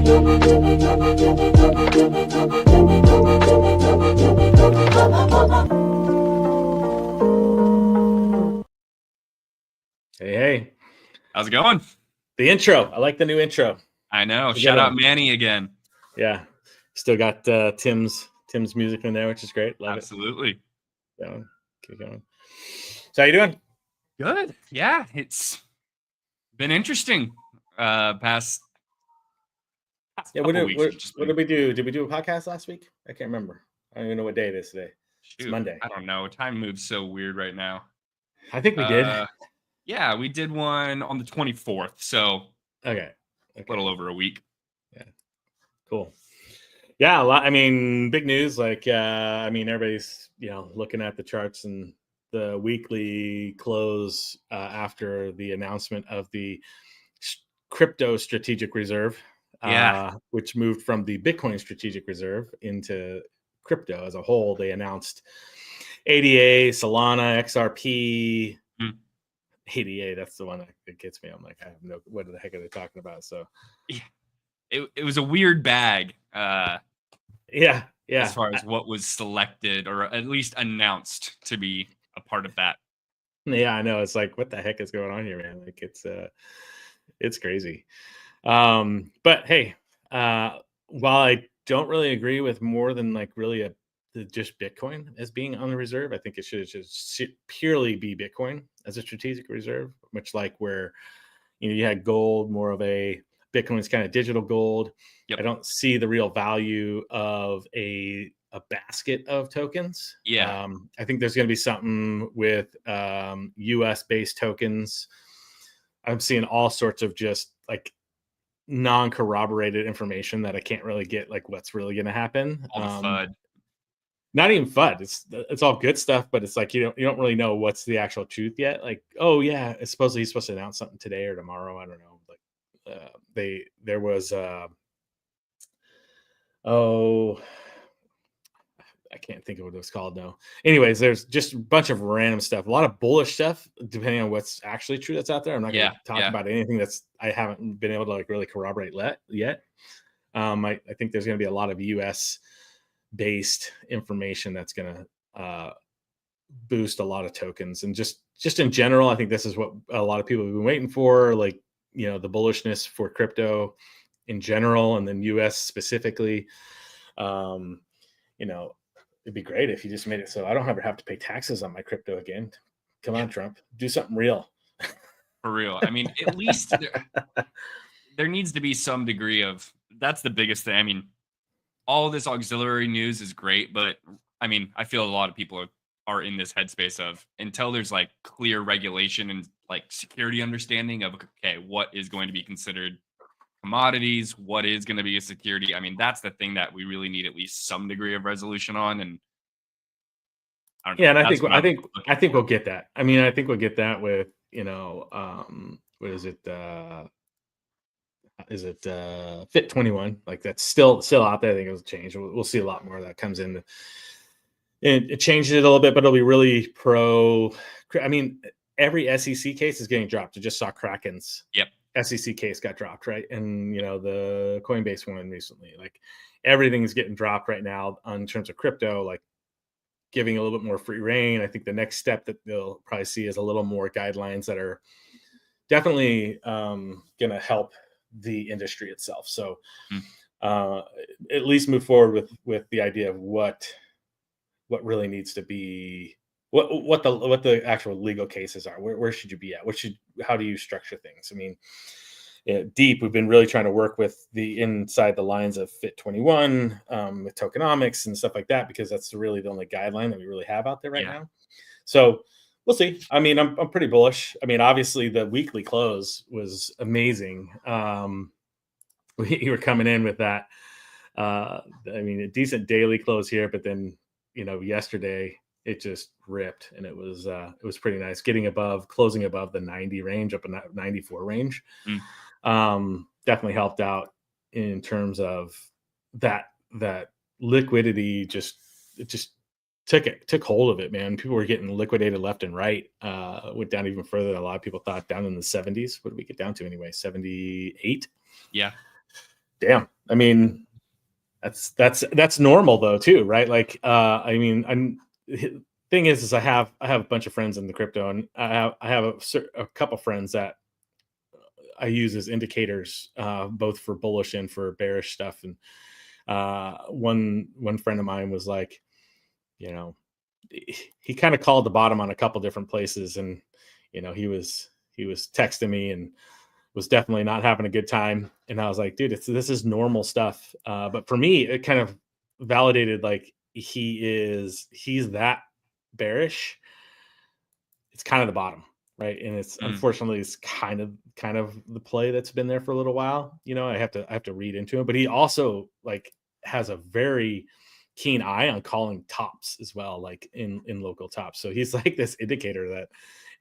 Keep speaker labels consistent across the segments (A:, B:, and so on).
A: Hey.
B: How's it going?
A: The intro. I like the new intro.
B: I know. Shout out Manny again.
A: Yeah. Still got Tim's music in there, which is great. Love
B: Absolutely.
A: it. Keep going. So how you doing?
B: Good. Yeah, it's been interesting. Past
A: What did we do? Did we do a podcast last week? I can't remember. I don't even know what day it is today. It's Monday.
B: I don't know. Time moves so weird right now.
A: I think we did.
B: Yeah, we did one on the 24th. So
A: okay.
B: A little over a week.
A: Yeah. Cool. Yeah, a lot. I mean, big news. Everybody's looking at the charts and the weekly close after the announcement of the crypto strategic reserve, which moved from the Bitcoin strategic reserve into crypto as a whole. They announced ADA, Solana, XRP. ADA, that's the one that gets me. I'm like, I have no, what the heck are they talking about? So
B: it was a weird bag.
A: Yeah.
B: As far as what was selected or at least announced to be a part of that.
A: Yeah, I know. It's like, what the heck is going on here, man? Like, it's crazy. But hey, while I don't really agree with more than like really just Bitcoin as being on the reserve, I think it should just purely be Bitcoin as a strategic reserve, much like where you had gold, more of a Bitcoin's kind of digital gold.
B: Yep.
A: I don't see the real value of a basket of tokens.
B: Yeah.
A: I think there's going to be something with US based tokens. I'm seeing all sorts of just like non-corroborated information that I can't really get like what's really going to happen.
B: All the FUD.
A: Not even FUD. It's all good stuff, but it's like you don't really know what's the actual truth yet. Like, oh yeah, it's supposedly he's supposed to announce something today or tomorrow. I don't know. Like there was I can't think of what it was called now. Anyways, there's just a bunch of random stuff, a lot of bullish stuff, depending on what's actually true that's out there. I'm not going to talk about anything I haven't been able to like really corroborate yet. I think there's going to be a lot of US based information that's going to boost a lot of tokens, and just in general, I think this is what a lot of people have been waiting for. Like, the bullishness for crypto in general, and then US specifically. It'd be great if you just made it so I don't ever have to pay taxes on my crypto again. Come on, Trump, do something real.
B: For real. I mean, at least there needs to be some degree of, that's the biggest thing. I mean, all this auxiliary news is great, but I mean, I feel a lot of people are in this headspace of, until there's like clear regulation and like security understanding of, okay, what is going to be considered commodities, what is going to be a security. I mean, that's the thing that we really need at least some degree of resolution on. And
A: I don't know. Yeah, and I think we'll get that. I mean, I think we'll get that with, what is it? Is it FIT 21? Like that's still out there. I think it'll change. We'll see a lot more of that comes in. It changes it a little bit, but it'll be really pro. I mean, every SEC case is getting dropped. I just saw Kraken's SEC case got dropped, right? And the Coinbase one recently, like everything is getting dropped right now in terms of crypto, like giving a little bit more free reign. I think the next step that they'll probably see is a little more guidelines that are definitely going to help the industry itself. So at least move forward with the idea of what really needs to be, what the actual legal cases are. Where should you be at? How do you structure things? I mean, DeEEP, we've been really trying to work with the inside the lines of FIT 21 with tokenomics and stuff like that, because that's really the only guideline that we really have out there right now. So we'll see. I mean, I'm pretty bullish. I mean, obviously the weekly close was amazing. We were coming in with that. I mean, a decent daily close here, but then yesterday it just ripped, and it was pretty nice, closing above the 90 range, up in that 94 range. Definitely helped out in terms of that liquidity. It just took hold of it, man. People were getting liquidated left and right. Went down even further than a lot of people thought, down in the 70s. What did we get down to anyway? 78.
B: Yeah.
A: Damn. I mean, that's normal though too, right? Like, I mean, thing is I have a bunch of friends in the crypto, and I have a couple friends that I use as indicators, both for bullish and for bearish stuff. And one friend of mine was like, you know, he kind of called the bottom on a couple different places, and he was texting me and was definitely not having a good time. And I was like, dude, this is normal stuff. But for me, it kind of validated like he's that bearish. It's kind of the bottom, right? And it's unfortunately it's kind of the play that's been there for a little while. I have to read into it, but he also like has a very keen eye on calling tops as well, like in local tops. So he's like this indicator that,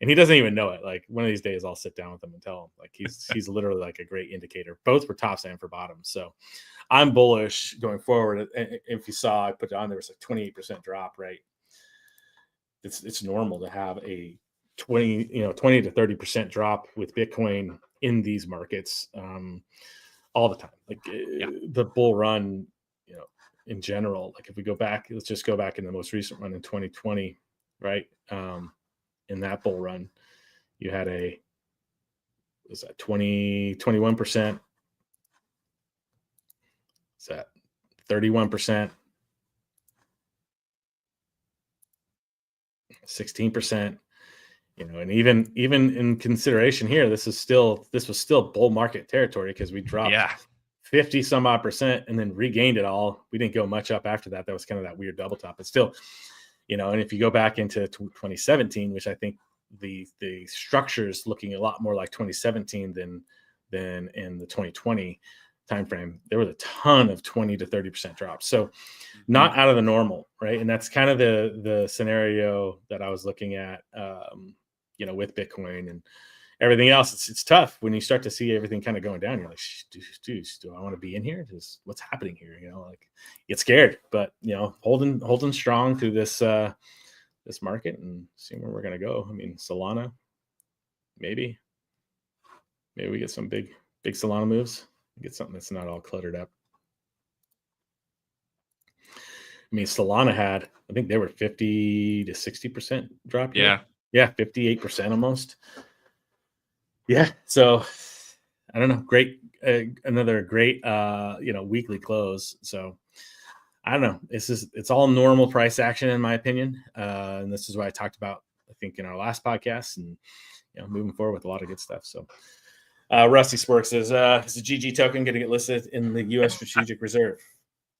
A: and he doesn't even know it. Like one of these days I'll sit down with him and tell him, like he's literally like a great indicator, both for tops and for bottoms. So I'm bullish going forward. If you saw, I put it on, there was a 28% drop, right? It's normal to have a 20 to 30% drop with Bitcoin in these markets all the time. Like the bull run, in general, like if we go back, let's just go back in the most recent run in 2020, right? In that bull run, you had was that 21%? Is that 31%? 16%? And even in consideration here, this was still bull market territory, because we dropped 50 some odd percent and then regained it all. We didn't go much up after that. That was kind of that weird double top, but still, and if you go back into 2017, which I think the structure is looking a lot more like 2017 than in the 2020 timeframe, there was a ton of 20 to 30% drops. So not out of the normal, right? And that's kind of the scenario that I was looking at, with Bitcoin and everything else. It's tough when you start to see everything kind of going down. You're like, dude, do I want to be in here? What's happening here? Like get scared, but holding strong through this market and seeing where we're gonna go. I mean, Solana, maybe we get some big Solana moves. Get something that's not all cluttered up. I mean, Solana had, I think they were 50 to 60% drop here. Yeah, 58% almost. Yeah, so I don't know. Great, another great, weekly close. So I don't know. It's all normal price action in my opinion, and this is what I talked about, I think, in our last podcast, and moving forward with a lot of good stuff. So Rusty Sporks says, is the GG token going to get listed in the U.S. Strategic Reserve?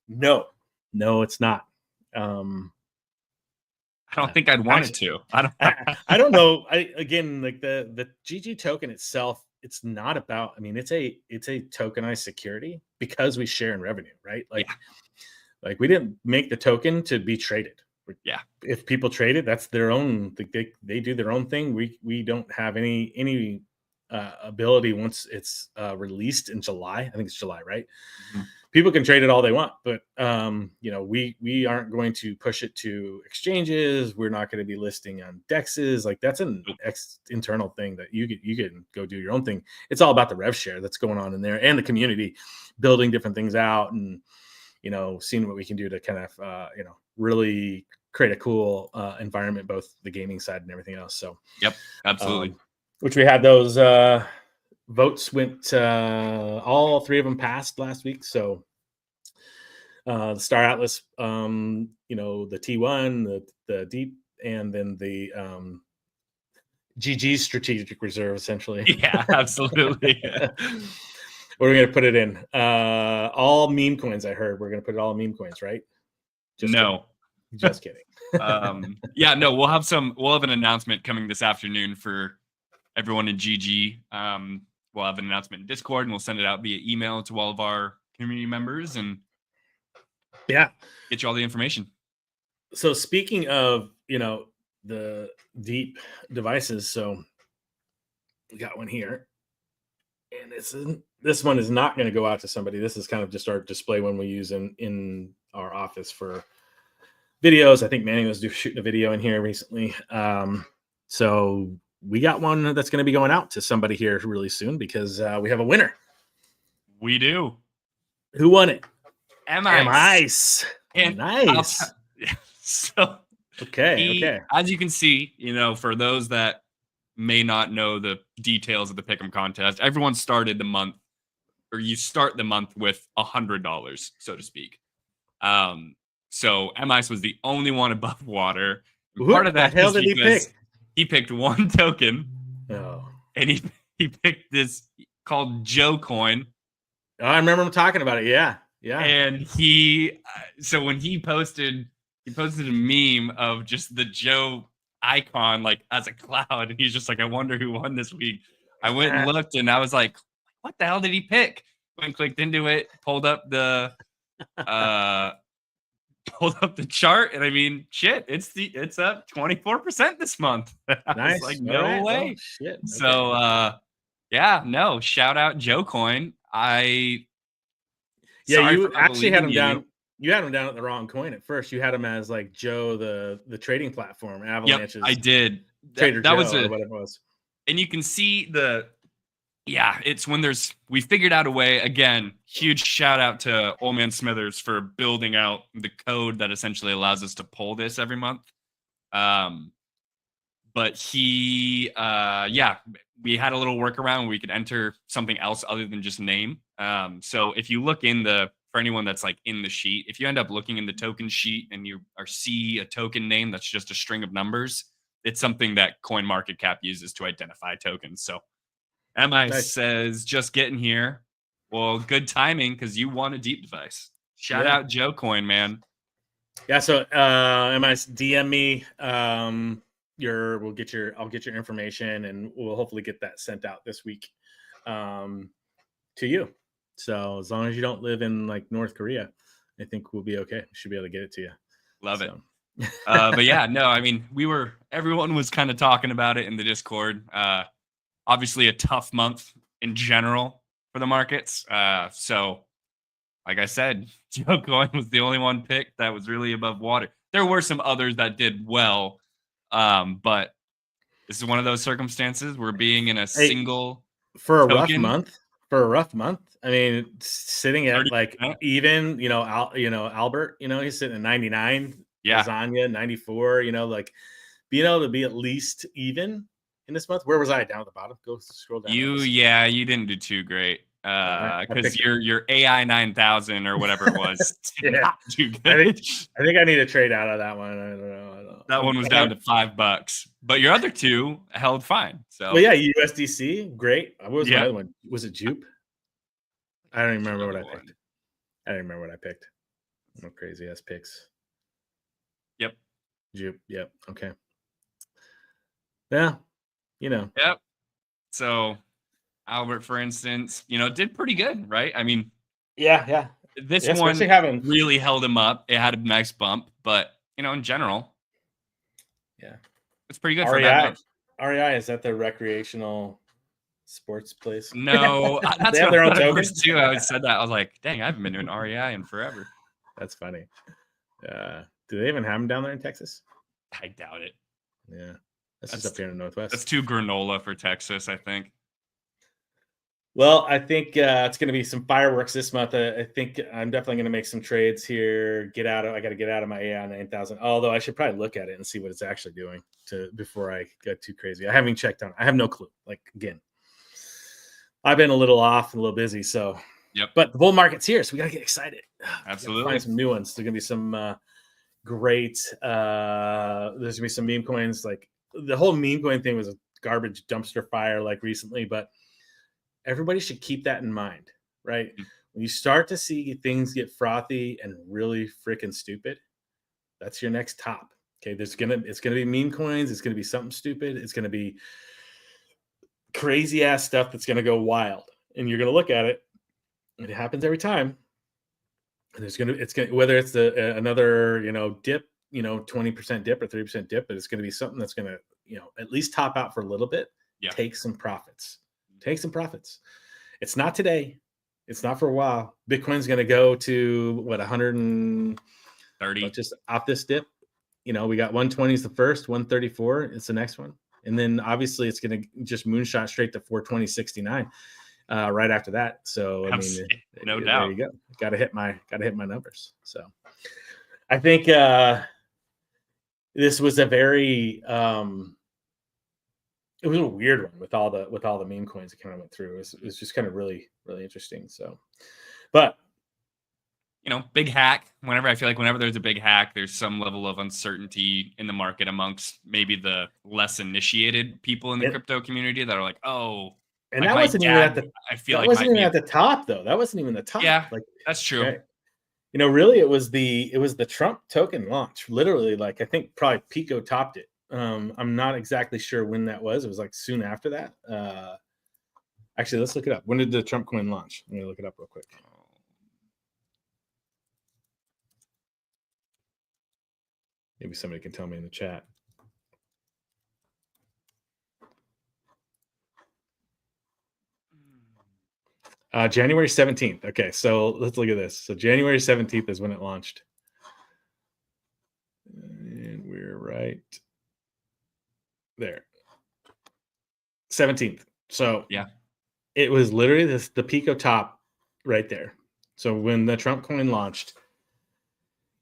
A: No, it's not.
B: I don't think I'd want it to.
A: I don't know. Again, like the GG token itself, it's not about. I mean, it's a tokenized security because we share in revenue, right? Like we didn't make the token to be traded.
B: Yeah.
A: If people trade it, that's their own. They do their own thing. We don't have any ability once it's released in July. I think it's July, right? Mm-hmm. People can trade it all they want, but we aren't going to push it to exchanges. We're not going to be listing on dexes. Like that's an internal thing that you can go do your own thing. It's all about the rev share that's going on in there and the community building different things out and seeing what we can do to kind of really create a cool environment, both the gaming side and everything else. So
B: yep, absolutely.
A: Which we had those votes went, all three of them passed last week. So the Star Atlas, the T1, the DeEEP, and then the GG Strategic Reserve, essentially.
B: Yeah, absolutely.
A: We're going to put it in all meme coins. I heard we're going to put it all in meme coins, right? Just kidding.
B: Yeah, no, we'll have an announcement coming this afternoon for everyone in GG. We'll have an announcement in Discord, and we'll send it out via email to all of our community members and get you all the information.
A: So speaking of, the DeEEP devices, so we got one here, and this one is not going to go out to somebody. This is kind of just our display one we use in our office for videos. I think Manny was shooting a video in here recently. So we got one that's going to be going out to somebody here really soon because we have a winner.
B: We do.
A: Who won it?
B: M-Ice. And
A: nice.
B: So
A: okay.
B: As you can see, for those that may not know the details of the Pick'Em contest, everyone started the month, or you start the month with $100, so to speak. So M-Ice was the only one above water. And part of that is because he picked one token.
A: Oh.
B: And he picked this called Joe Coin.
A: Oh, I remember him talking about it. Yeah.
B: And so when he posted a meme of just the Joe icon, like as a cloud, and he's just like, I wonder who won this week. I went and looked, and I was like, what the hell did he pick? Went and clicked into it, pulled up the chart, and I mean, shit, it's up 24% this month.
A: Nice.
B: Like, no way.
A: Oh, shit. Okay.
B: So shout out Joe Coin.
A: You actually had him down. You had him down at the wrong coin at first. You had him as like Joe, the trading platform, Avalanche's.
B: Yep, I did.
A: Trader Joe, or whatever it was.
B: And you can see it's when we figured out a way. Again, huge shout out to Old Man Smithers for building out the code that essentially allows us to pull this every month. But we had a little workaround where we could enter something else other than just name. So if you look for anyone that's like in the sheet, if you end up looking in the token sheet and you see a token name that's just a string of numbers, it's something that CoinMarketCap uses to identify tokens. So M-Ice says, just getting here. Well, good timing because you won a DeEEP device. Shout out Joe Coin, man.
A: Yeah, so M-Ice, DM me. I'll get your information, and we'll hopefully get that sent out this week to you. So as long as you don't live in like North Korea, I think we'll be okay. We should be able to get it to you.
B: Love it. But yeah, no, I mean, everyone was kind of talking about it in the Discord. Obviously a tough month in general for the markets. So like I said, Joe Coin was the only one picked that was really above water. There were some others that did well. But this is one of those circumstances where being in a single
A: for a rough month. I mean, sitting at 30%. Like even, Albert, he's sitting at 99, Lasagna 94, like being able to be at least even in this month. Where was I? Down at the bottom? Go scroll down.
B: You didn't do too great. Because your AI 9000 or whatever it was not too good.
A: I think I need to trade out of that one. I don't know.
B: That one was down to $5, but your other two held fine. So
A: USDC, great. What was the other one? Was it Jupe? I don't even remember what I picked. No crazy ass picks.
B: Yep.
A: Jupe. Yep. Okay. Yeah.
B: Yep. So Albert, for instance, did pretty good, right? I mean,
A: yeah.
B: This one really held him up. It had a nice bump, but in general, it's pretty good for that.
A: REI, is that the recreational sports place?
B: No, that's what their own tokens too. I said that. I was like, dang, I haven't been to an REI in forever.
A: That's funny. Do they even have them down there in Texas?
B: I doubt it.
A: Yeah, that's just up here in the Northwest.
B: That's too granola for Texas, I think.
A: Well, I think it's going to be some fireworks this month. I think I'm definitely going to make some trades here. I got to get out of my AI 9000. Although I should probably look at it and see what it's actually doing before I get too crazy. I haven't checked on it. I have no clue. Like, again, I've been a little off and a little busy. So, but the bull market's here, so we got to get excited.
B: Absolutely.
A: Find some new ones. There's going to be some great. There's going to be some meme coins. Like the whole meme coin thing was a garbage dumpster fire like recently, but everybody should keep that in mind, right? When you start to see things get frothy and really freaking stupid, that's your next top. Okay, it's gonna be meme coins. It's gonna be something stupid. It's gonna be crazy ass stuff that's gonna go wild, and you're gonna look at it. It happens every time. And whether it's another dip, 20% dip or 30% dip, but it's gonna be something that's gonna at least top out for a little bit. Take some profits. It's not today. It's not for a while. Bitcoin's going to go to 130 just off this dip. We got 120 is the first, 134 it's the next one. And then obviously it's going to just moonshot straight to 420.69. right after that. So I mean,
B: no
A: there
B: doubt.
A: you go. Got to hit my numbers. So I think this was a very it was a weird one with all the meme coins that kind of went through. It was just kind of really interesting. So, but
B: big hack. Whenever there's a big hack, there's some level of uncertainty in the market amongst maybe the less initiated people in the crypto community that are like, oh,
A: and
B: like
A: that
B: my
A: wasn't even
B: dad,
A: at the
B: I feel
A: that
B: like
A: wasn't
B: might
A: even
B: be.
A: at the top though. That wasn't even the top.
B: Yeah,
A: like
B: that's true.
A: Right? Really, it was the Trump token launch. Literally, like I think probably Pico topped it. I'm not exactly sure when that was. It was like soon after that. Actually, let's look it up. When did the Trump coin launch? Let me look it up real quick. Maybe somebody can tell me in the chat. January 17th. Okay, so let's look at this. So January 17th is when it launched. And we're right there. 17th. So
B: yeah,
A: it was literally the Pico top right there. So when the Trump coin launched,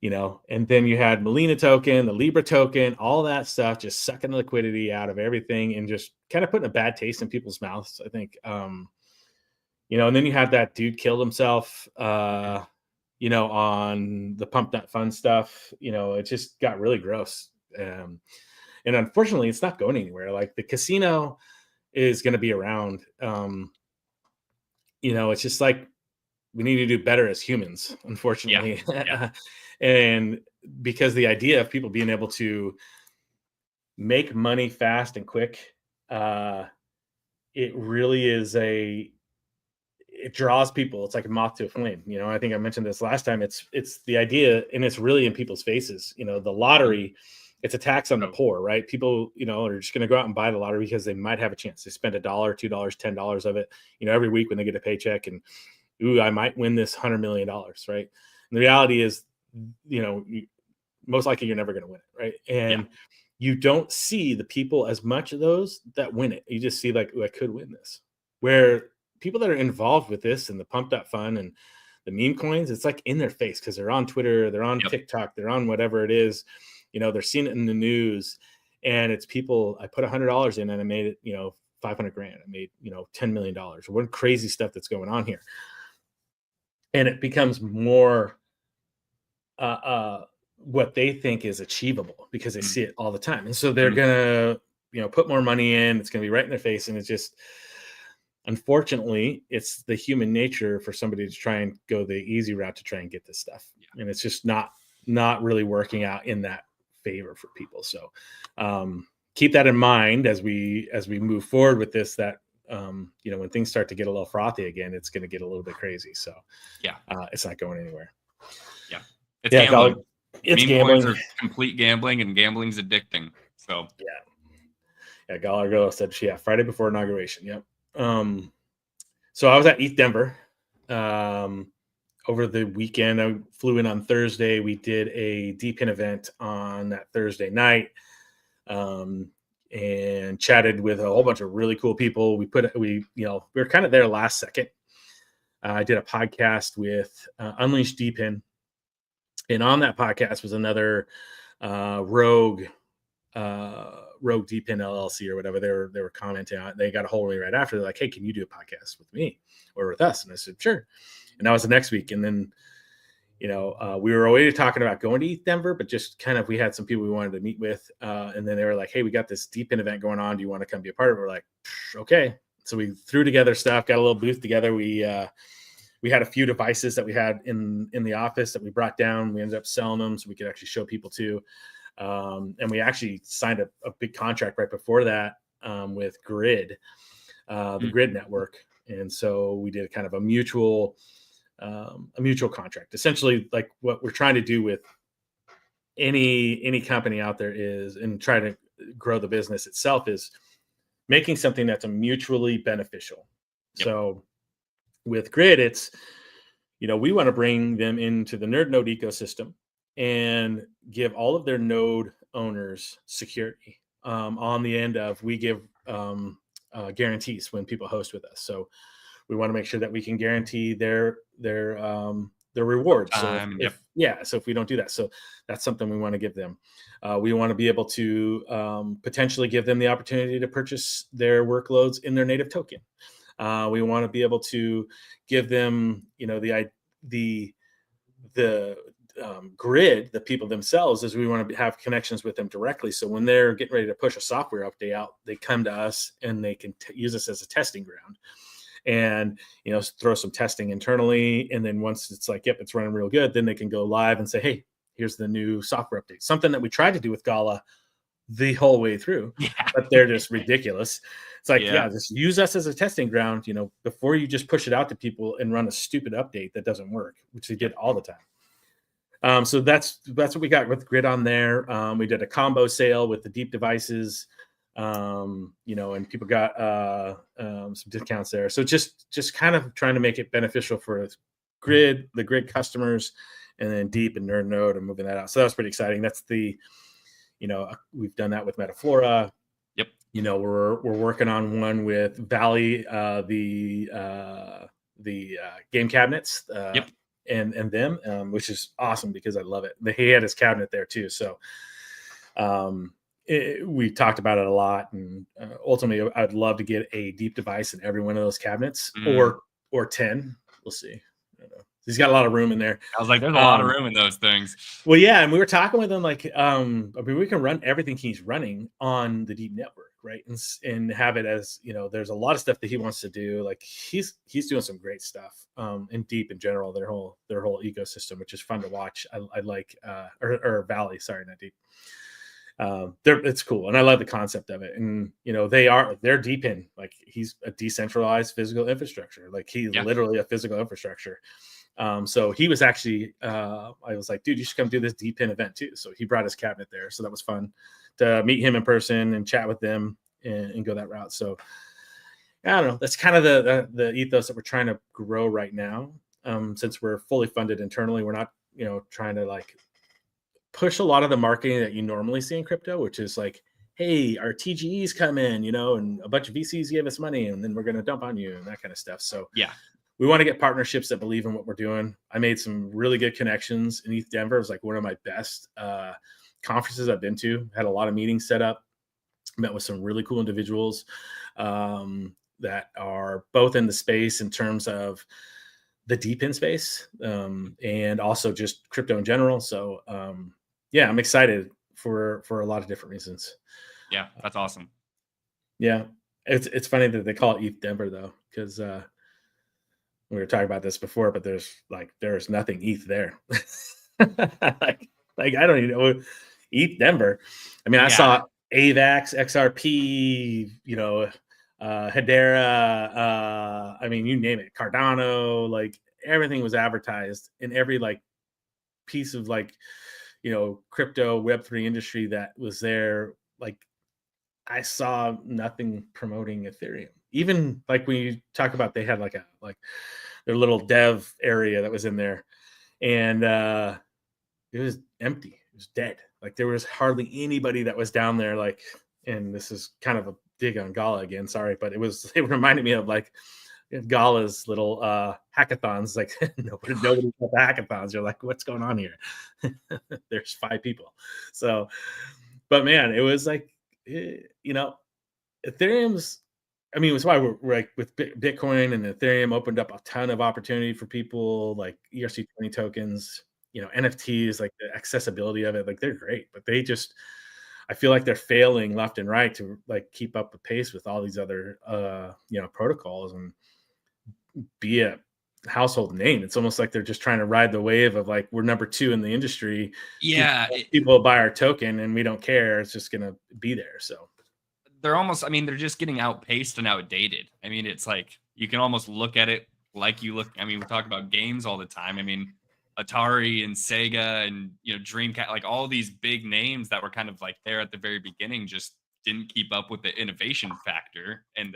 A: and then you had Molina token, the Libra token, all that stuff, just sucking the liquidity out of everything and just kind of putting a bad taste in people's mouths, I think. And then you had that dude killed himself, on the Pump That Fun stuff. It just got really gross. And unfortunately, it's not going anywhere. Like the casino is going to be around. It's just like we need to do better as humans, unfortunately.
B: Yeah.
A: And because the idea of people being able to make money fast and quick, it really is it draws people. It's like a moth to a flame. I think I mentioned this last time. It's the idea, and it's really in people's faces. The lottery, it's a tax on the poor, right? People, are just going to go out and buy the lottery because they might have a chance to spend $1, $2, $10 of it, every week when they get a paycheck, and ooh, I might win this $100 million, right? And the reality is, most likely you're never going to win it, right? And you don't see the people as much of those that win it. You just see like, I could win this. Where people that are involved with this and the Pump That Fun and the meme coins, it's like in their face because they're on Twitter, they're on TikTok, they're on whatever it is. They're seeing it in the news, and it's people. I put $100 in and I made it, 500 grand. I made, $10 million. What crazy stuff that's going on here. And it becomes more what they think is achievable because they see it all the time. And so they're going to, put more money in. It's going to be right in their face. And it's just, unfortunately, it's the human nature for somebody to try and go the easy route to try and get this stuff. Yeah. And it's just not really working out in that favor for people. So keep that in mind as we move forward with this, that when things start to get a little frothy again, it's going to get a little bit crazy. So it's not going anywhere.
B: Yeah. It's gambling.
A: It's
B: meme
A: gambling.
B: Coins are complete gambling, and gambling's addicting. So
A: yeah. Galargo said, Friday before inauguration. Yep. So I was at ETH Denver over the weekend. I flew in on Thursday. We did a DeEEP event on that Thursday night, and chatted with a whole bunch of really cool people. We were kind of there last second. I did a podcast with Unleashed DeEEP, and on that podcast was another Rogue DeEEP LLC or whatever. They were commenting on it. They got a hold of me right after. They're like, "Hey, can you do a podcast with me or with us?" And I said, "Sure." And that was the next week. And then, we were already talking about going to ETH Denver, but just kind of, we had some people we wanted to meet with. And then they were like, "Hey, we got this DeEEP event going on. Do you want to come be a part of it?" We're like, "Okay." So we threw together stuff, got a little booth together. We had a few devices that we had in the office that we brought down. We ended up selling them so we could actually show people too. And we actually signed a big contract right before that with Grid, the Grid network. And so we did kind of a mutual contract. Essentially, like what we're trying to do with any company out there is, and try to grow the business itself, is making something that's mutually beneficial. Yep. So with Grid, it's, we want to bring them into the node ecosystem and give all of their node owners security on the end of, we give guarantees when people host with us. So we want to make sure that we can guarantee their rewards. So so if we don't do that, so that's something we want to give them. We want to be able to potentially give them the opportunity to purchase their workloads in their native token. We want to be able to give them, the grid, the people themselves, is we want to have connections with them directly. So when they're getting ready to push a software update out, they come to us and they can use us as a testing ground, and throw some testing internally. And then once it's like, yep, it's running real good, then they can go live and say, hey, here's the new software update. Something that we tried to do with Gala the whole way through, but they're just ridiculous. It's like, just use us as a testing ground, before you just push it out to people and run a stupid update that doesn't work, which they did all the time. So that's what we got with Grid on there. We did a combo sale with the DeEEP devices, and people got some discounts there. So just kind of trying to make it beneficial for the Grid customers, and then DeEEP and Nerd Node and moving that out. So that was pretty exciting. That's we've done that with Metaflora.
B: Yep.
A: We're working on one with Valley, the game cabinets.
B: Yep.
A: And them, which is awesome because I love it. He had his cabinet there too. So we talked about it a lot, and ultimately I'd love to get a DeEEP device in every one of those cabinets, or 10. We'll see. I don't know. He's got a lot of room in there.
B: I was like, there's a lot of room in those things.
A: Well, yeah, and we were talking with him like, we can run everything he's running on the DeEEP network, right? And have it as, there's a lot of stuff that he wants to do. Like he's doing some great stuff, in DeEEP in general, their whole ecosystem, which is fun to watch. I like, or Valley, sorry, not DeEEP. It's cool, and I love the concept of it. And they're deep in, like, he's a decentralized physical infrastructure, like he's literally a physical infrastructure. So he was actually, I was like, dude, you should come do this DeEEP event too. So he brought his cabinet there. So that was fun to meet him in person and chat with them and go that route. So I don't know. That's kind of the ethos that we're trying to grow right now. Since we're fully funded internally, we're not, trying to like push a lot of the marketing that you normally see in crypto, which is like, hey, our TGEs come in, and a bunch of VCs gave us money, and then we're going to dump on you and that kind of stuff. So we want to get partnerships that believe in what we're doing. I made some really good connections in ETH Denver. It was like one of my best conferences I've been to. Had a lot of meetings set up, met with some really cool individuals that are both in the space in terms of the deep in space, and also just crypto in general. So I'm excited for a lot of different reasons.
B: Yeah, that's awesome.
A: Yeah, it's funny that they call it ETH Denver though, because we were talking about this before, but there's nothing ETH there. like I don't even know ETH Denver. I mean, I saw AVAX, XRP, Hedera, I mean, you name it, Cardano, like everything was advertised in every like piece of like, crypto Web3 industry that was there. Like I saw nothing promoting Ethereum. Even like when you talk about, they had like their little dev area that was in there, and it was empty. It was dead. Like there was hardly anybody that was down there. Like, and this is kind of a dig on Gala again. Sorry, but it reminded me of like Gala's little hackathons. Like nobody's at the hackathons. You're like, what's going on here? There's 5 people. So, but man, it was like, Ethereum's, I mean, it's why we're like with Bitcoin and Ethereum opened up a ton of opportunity for people, like ERC20 tokens, NFTs, like the accessibility of it, like they're great, but I feel like they're failing left and right to like keep up the pace with all these other, protocols and be a household name. It's almost like they're just trying to ride the wave of like, we're number 2 in the industry.
B: Yeah.
A: People buy our token and we don't care. It's just going to be there. So
B: they're just getting outpaced and outdated. I mean, it's like, you can almost look at it like we talk about games all the time. I mean, Atari and Sega and, Dreamcast, like all these big names that were kind of like there at the very beginning just didn't keep up with the innovation factor. And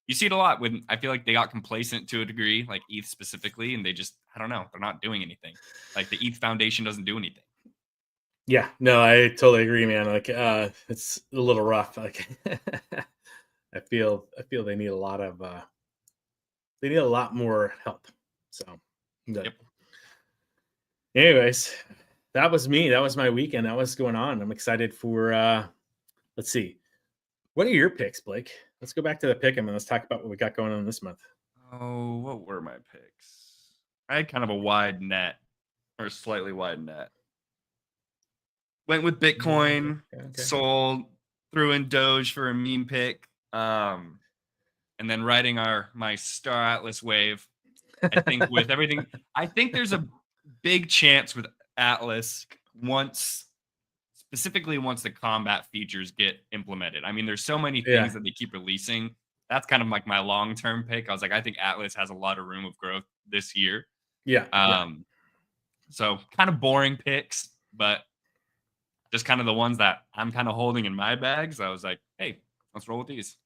B: you see it a lot when I feel like they got complacent to a degree, like ETH specifically, and they just, I don't know, they're not doing anything. Like the ETH Foundation doesn't do anything. Yeah,
A: no, I totally agree, man. Like, it's a little rough. Like, I feel they need a lot of more help. So, but anyways, that was me. That was my weekend. That was going on. I'm excited for let's see. What are your picks, Blake? Let's go back to the Pick'Em and let's talk about what we got going on this month.
B: Oh, what were my picks? I had kind of a wide net, or slightly wide net. Went with Bitcoin, sold, threw in Doge for a meme pick, and then riding my Star Atlas wave. I think with everything, I think there's a big chance with Atlas specifically once the combat features get implemented. I mean, there's so many things that they keep releasing. That's kind of like my long-term pick. I was like, I think Atlas has a lot of room of growth this year.
A: Yeah.
B: So kind of boring picks, but just kind of the ones that I'm kind of holding in my bag. So I was like, hey, let's roll with these.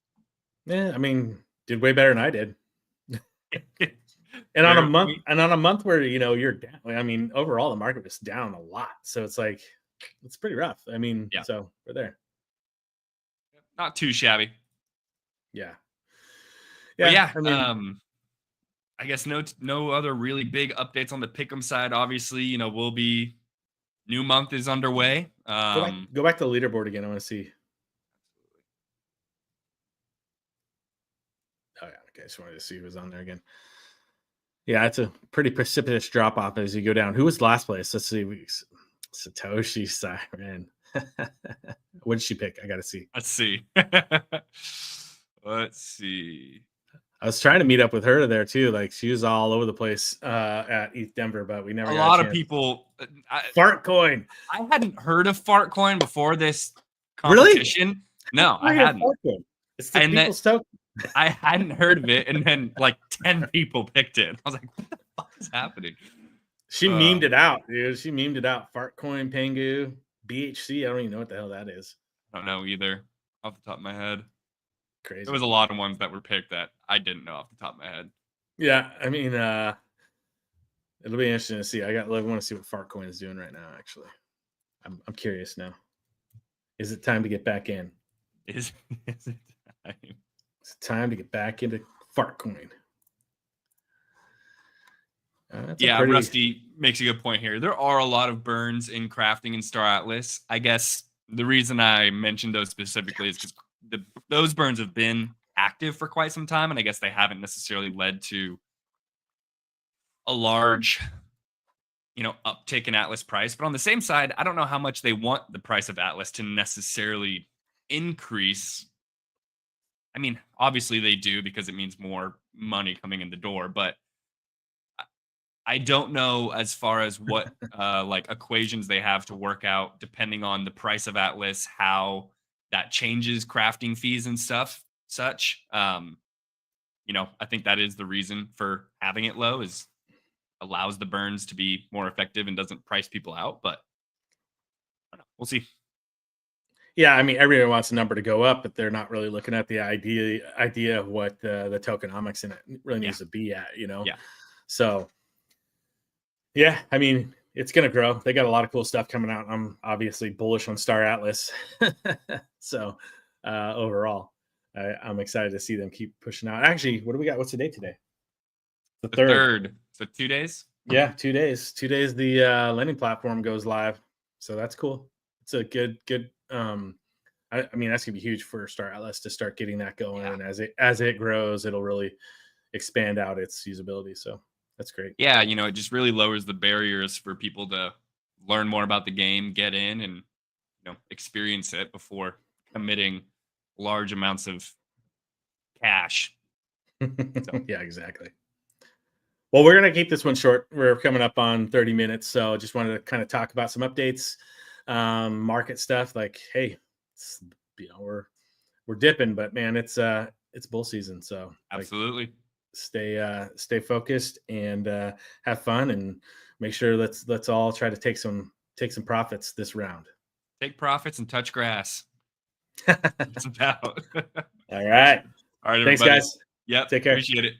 A: Yeah, I mean, did way better than I did. And on a month where you're down. I mean, overall the market was down a lot. So it's like it's pretty rough. I mean, so we're there.
B: Not too shabby.
A: Yeah.
B: Yeah. I mean, I guess no other really big updates on the Pick'Em side. Obviously, we'll be new month is underway.
A: Go back to the leaderboard again. I want to see. Oh yeah, okay. I just wanted to see who was on there again. Yeah, it's a pretty precipitous drop off as you go down. Who was last place? Let's see. Satoshi Siren. What did she pick? I gotta see.
B: Let's see. Let's see.
A: I was trying to meet up with her there too. Like she was all over the place at ETH Denver, but we never.
B: A lot of people.
A: Fartcoin.
B: I hadn't heard of Fartcoin before this competition. Really? No, I hadn't.
A: It's the people's token.
B: I hadn't heard of it, and then like 10 people picked it. I was like, "What the fuck is happening?"
A: She memed it out, dude. She memed it out. Fartcoin, Pengu, BHC. I don't even know what the hell that is.
B: I don't know either, off the top of my head.
A: Crazy.
B: There was a lot of ones that were picked that I didn't know off the top of my head.
A: Yeah, I mean, it'll be interesting to see. I want to see what Fartcoin is doing right now. Actually, I'm curious now. Is it time to get back in?
B: Is it time?
A: It's time to get back into Fartcoin.
B: Rusty makes a good point here. There are a lot of burns in crafting in Star Atlas. I guess the reason I mentioned those specifically is because those burns have been active for quite some time, and I guess they haven't necessarily led to a large, uptick in Atlas price. But on the same side, I don't know how much they want the price of Atlas to necessarily increase. I mean, obviously they do because it means more money coming in the door, but I don't know as far as what like equations they have to work out depending on the price of Atlas, how that changes crafting fees and such. I think that is the reason for having it low, is allows the burns to be more effective and doesn't price people out, but I don't know. We'll see.
A: Yeah, I mean, everyone wants a number to go up, but they're not really looking at the idea of what the tokenomics in it really needs to be at,
B: Yeah.
A: So, yeah, I mean, it's going to grow. They got a lot of cool stuff coming out. I'm obviously bullish on Star Atlas. So, overall, I'm excited to see them keep pushing out. Actually, what do we got? What's the date today? The third.
B: So 2 days?
A: Yeah, 2 days. 2 days the lending platform goes live. So that's cool. It's a good I mean, that's gonna be huge for Star Atlas to start getting that going. And as it grows, it'll really expand out its usability. So that's great.
B: Yeah, it just really lowers the barriers for people to learn more about the game, get in and experience it before committing large amounts of cash.
A: So. Yeah, exactly. Well, we're going to keep this one short. We're coming up on 30 minutes. So just wanted to kind of talk about some updates, market stuff. Like, hey, we're dipping, but man, it's bull season. So
B: absolutely
A: stay focused and have fun and make sure let's all try to take some profits this round.
B: Take profits and touch grass. It's about.
A: All right.
B: Everybody.
A: Thanks, guys.
B: Yep.
A: Take care.
B: Appreciate it.